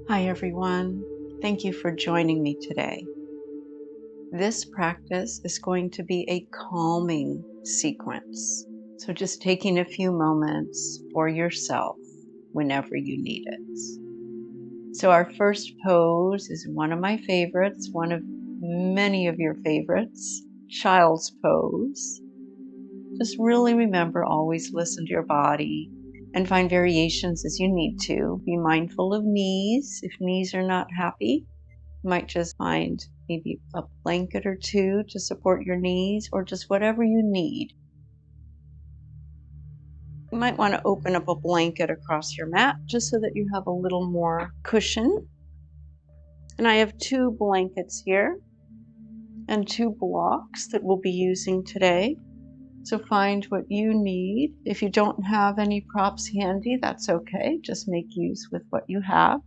Hi everyone, thank you for joining me today. This practice is going to be a calming sequence, so just taking a few moments for yourself whenever you need it. So our first pose is one of my favorites, one of many of your favorites, child's pose. Just really remember, always listen to your body and find variations as you need to. Be mindful of knees. If knees are not happy, you might just find maybe a blanket or two to support your knees, or just whatever you need. You might want to open up a blanket across your mat just so that you have a little more cushion. And I have 2 blankets here and 2 blocks that we'll be using today. So find what you need. If you don't have any props handy, that's okay. Just make use with what you have.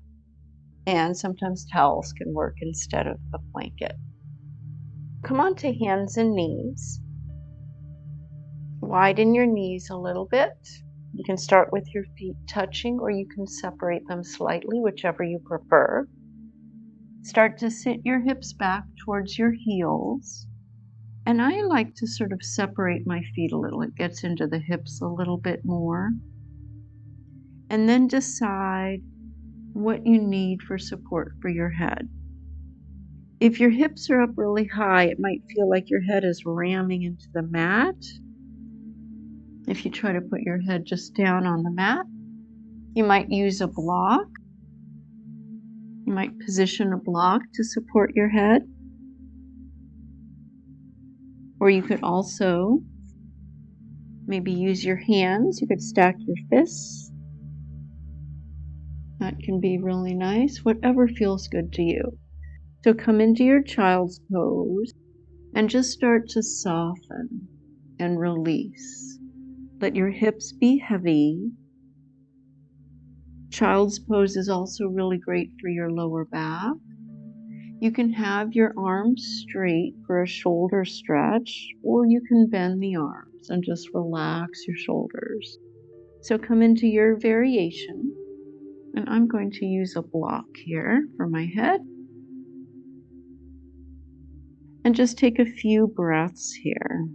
And sometimes towels can work instead of a blanket. Come on to hands and knees. Widen your knees a little bit. You can start with your feet touching, or you can separate them slightly, whichever you prefer. Start to sit your hips back towards your heels. And I like to sort of separate my feet a little. It gets into the hips a little bit more. And then decide what you need for support for your head. If your hips are up really high, it might feel like your head is ramming into the mat. If you try to put your head just down on the mat, you might use a block. You might position a block to support your head. Or you could also maybe use your hands. You could stack your fists. That can be really nice, whatever feels good to you. So come into your child's pose and just start to soften and release. Let your hips be heavy. Child's pose is also really great for your lower back. You can have your arms straight for a shoulder stretch, or you can bend the arms and just relax your shoulders. So come into your variation, and I'm going to use a block here for my head. And just take a few breaths here.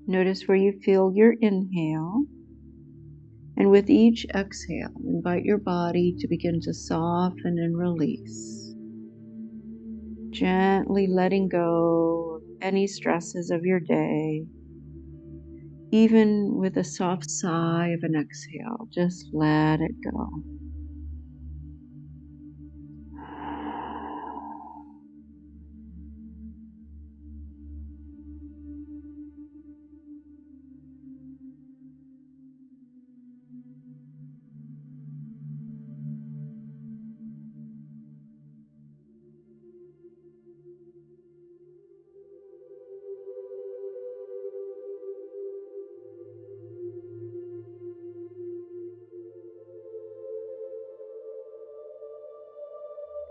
Notice where you feel your inhale, and with each exhale, invite your body to begin to soften and release, gently letting go of any stresses of your day. Even with a soft sigh of an exhale, just let it go.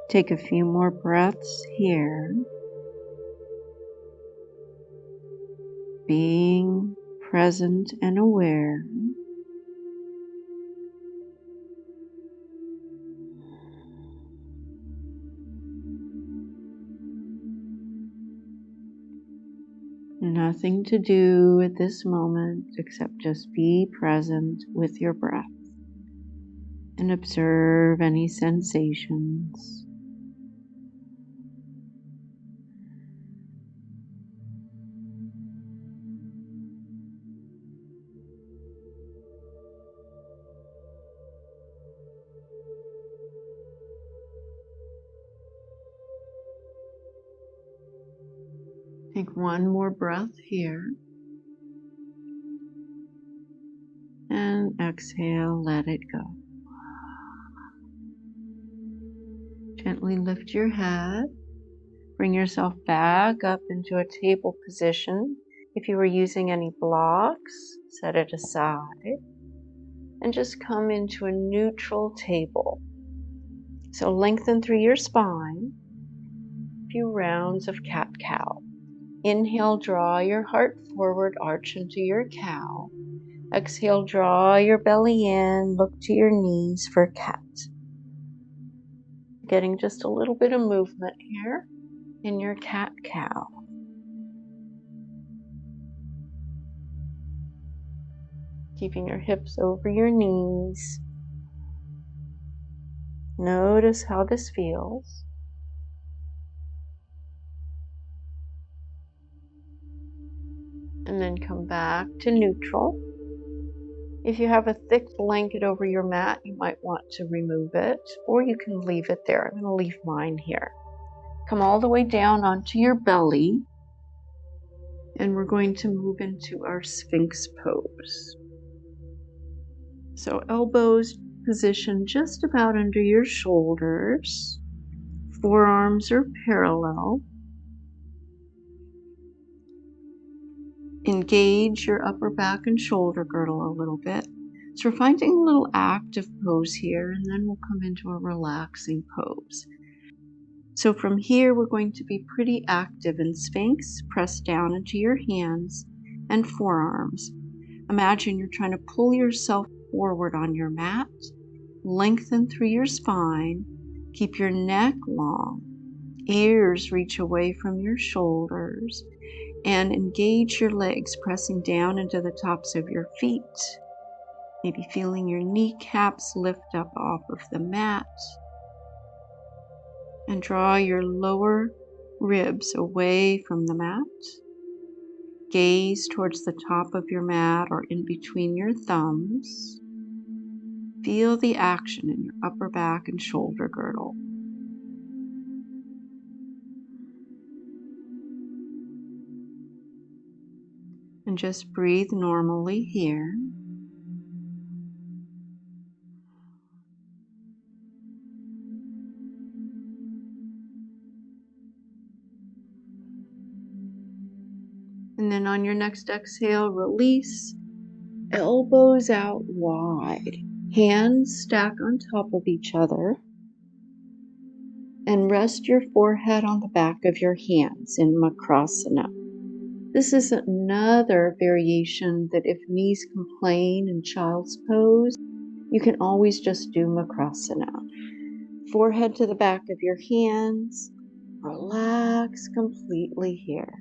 Take a few more breaths here, being present and aware. Nothing to do at this moment except just be present with your breath and observe any sensations. Take one more breath here. And exhale, let it go. Gently lift your head. Bring yourself back up into a table position. If you were using any blocks, set it aside. And just come into a neutral table. So lengthen through your spine. A few rounds of cat cat-cow. Inhale, draw your heart forward, arch into your cow. Exhale, draw your belly in, look to your knees for cat. Getting just a little bit of movement here in your cat-cow. Keeping your hips over your knees. Notice how this feels. And then come back to neutral. If you have a thick blanket over your mat, you might want to remove it, or you can leave it there. I'm going to leave mine here. Come all the way down onto your belly, and we're going to move into our Sphinx pose. So elbows positioned just about under your shoulders. Forearms are parallel. Engage your upper back and shoulder girdle a little bit. So we're finding a little active pose here, and then we'll come into a relaxing pose. So from here, we're going to be pretty active in Sphinx. Press down into your hands and forearms. Imagine you're trying to pull yourself forward on your mat. Lengthen through your spine. Keep your neck long. Ears reach away from your shoulders. And engage your legs, pressing down into the tops of your feet. Maybe feeling your kneecaps lift up off of the mat. And draw your lower ribs away from the mat. Gaze towards the top of your mat or in between your thumbs. Feel the action in your upper back and shoulder girdle. And just breathe normally here. And then on your next exhale, release. Elbows out wide. Hands stack on top of each other. And rest your forehead on the back of your hands in Makrasana. This is another variation that if knees complain in child's pose, you can always just do Makrasana. Forehead to the back of your hands. Relax completely here.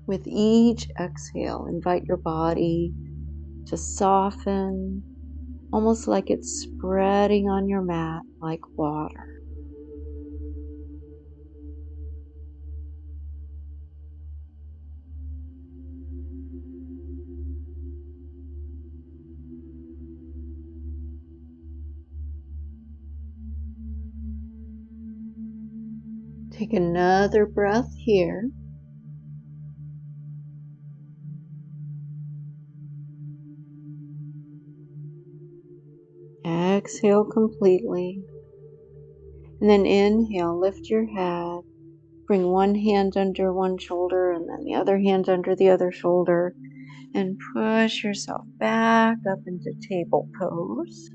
With each exhale, invite your body to soften, almost like it's spreading on your mat like water. Take another breath here. Exhale completely. And then inhale, lift your head. Bring one hand under one shoulder and then the other hand under the other shoulder. And push yourself back up into table pose.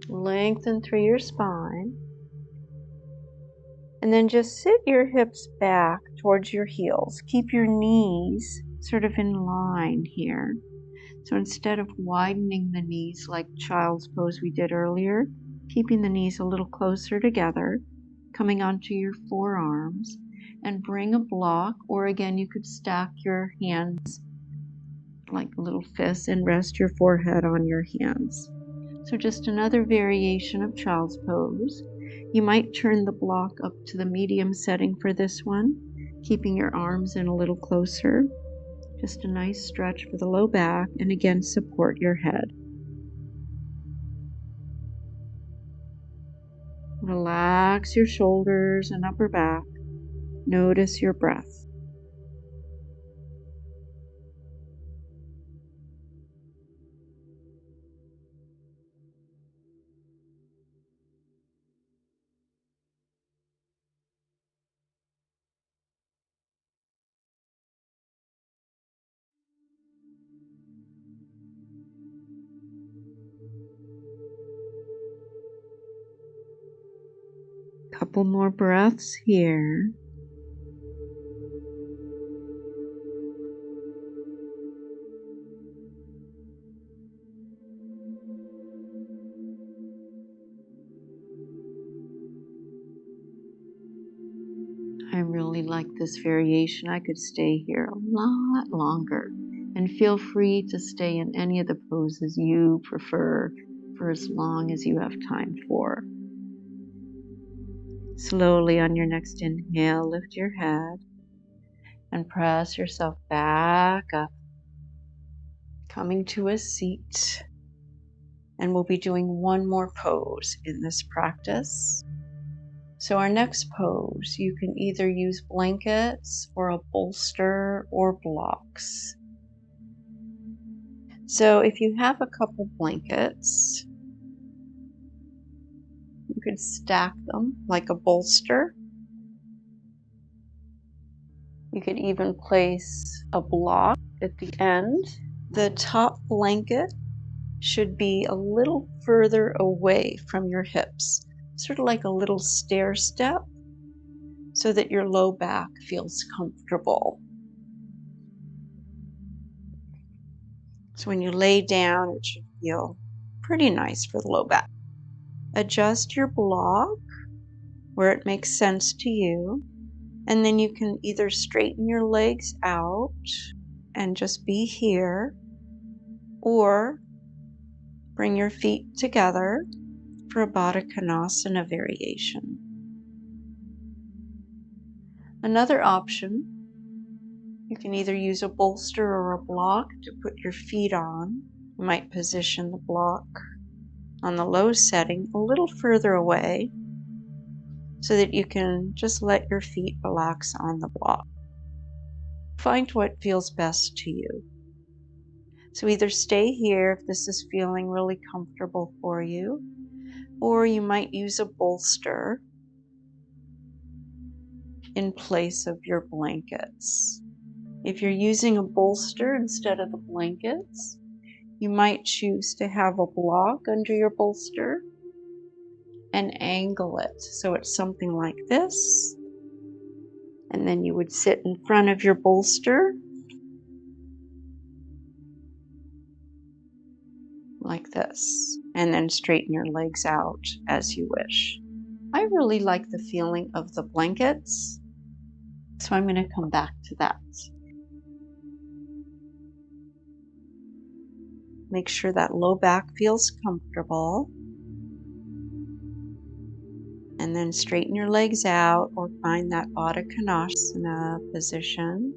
Lengthen through your spine. And then just sit your hips back towards your heels. Keep your knees sort of in line here. So instead of widening the knees like child's pose we did earlier, keeping the knees a little closer together, coming onto your forearms, and bring a block, or again, you could stack your hands like little fists and rest your forehead on your hands. So just another variation of child's pose. You might turn the block up to the medium setting for this one, keeping your arms in a little closer. Just a nice stretch for the low back, and again, support your head. Relax your shoulders and upper back. Notice your breath. Couple more breaths here. I really like this variation. I could stay here a lot longer. And feel free to stay in any of the poses you prefer for as long as you have time for. Slowly on your next inhale, lift your head and press yourself back up, coming to a seat. And we'll be doing one more pose in this practice. So our next pose, you can either use blankets or a bolster or blocks. So if you have a couple blankets, you could stack them like a bolster. You could even place a block at the end. The top blanket should be a little further away from your hips, sort of like a little stair step, so that your low back feels comfortable. So when you lay down, it should feel pretty nice for the low back. Adjust your block where it makes sense to you, and then you can either straighten your legs out and just be here, or bring your feet together for a Baddha Konasana variation. Another option, you can either use a bolster or a block to put your feet on. You might position the block on the low setting a little further away so that you can just let your feet relax on the block. Find what feels best to you. So either stay here if this is feeling really comfortable for you, or you might use a bolster in place of your blankets. If you're using a bolster instead of the blankets, you might choose to have a block under your bolster and angle it so it's something like this. And then you would sit in front of your bolster like this, and then straighten your legs out as you wish. I really like the feeling of the blankets, so I'm going to come back to that. Make sure that low back feels comfortable. And then straighten your legs out or find that Baddha Konasana position.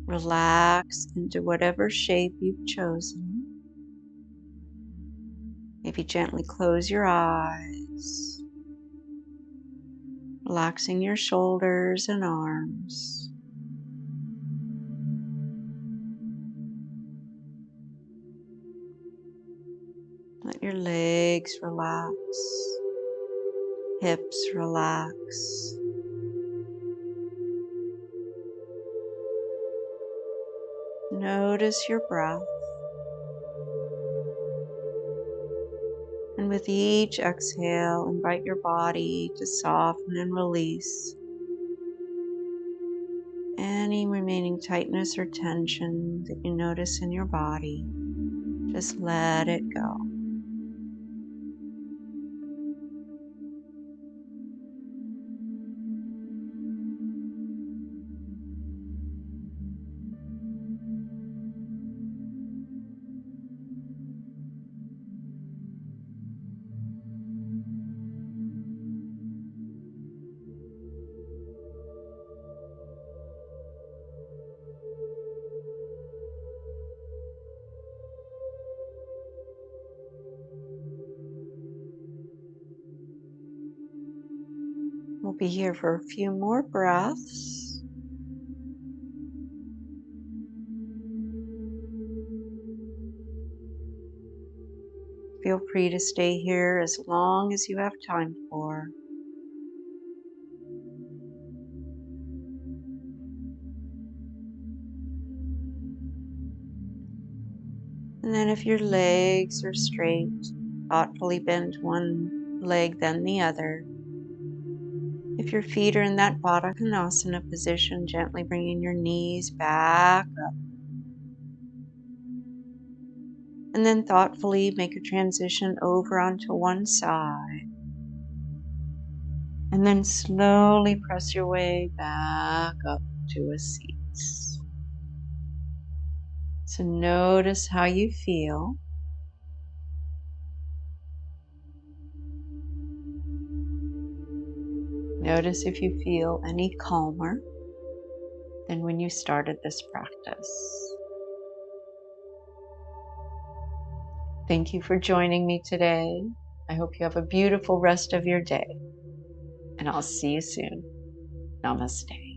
Relax into whatever shape you've chosen. Maybe gently close your eyes, relaxing your shoulders and arms. Let your legs relax, hips relax. Notice your breath. And with each exhale, invite your body to soften and release any remaining tightness or tension that you notice in your body. Just let it go. We'll be here for a few more breaths. Feel free to stay here as long as you have time for. And then if your legs are straight, thoughtfully bend one leg, then the other. If your feet are in that Baddha Konasana position, gently bringing your knees back up. And then thoughtfully make a transition over onto one side. And then slowly press your way back up to a seat. So notice how you feel. Notice if you feel any calmer than when you started this practice. Thank you for joining me today. I hope you have a beautiful rest of your day, and I'll see you soon. Namaste.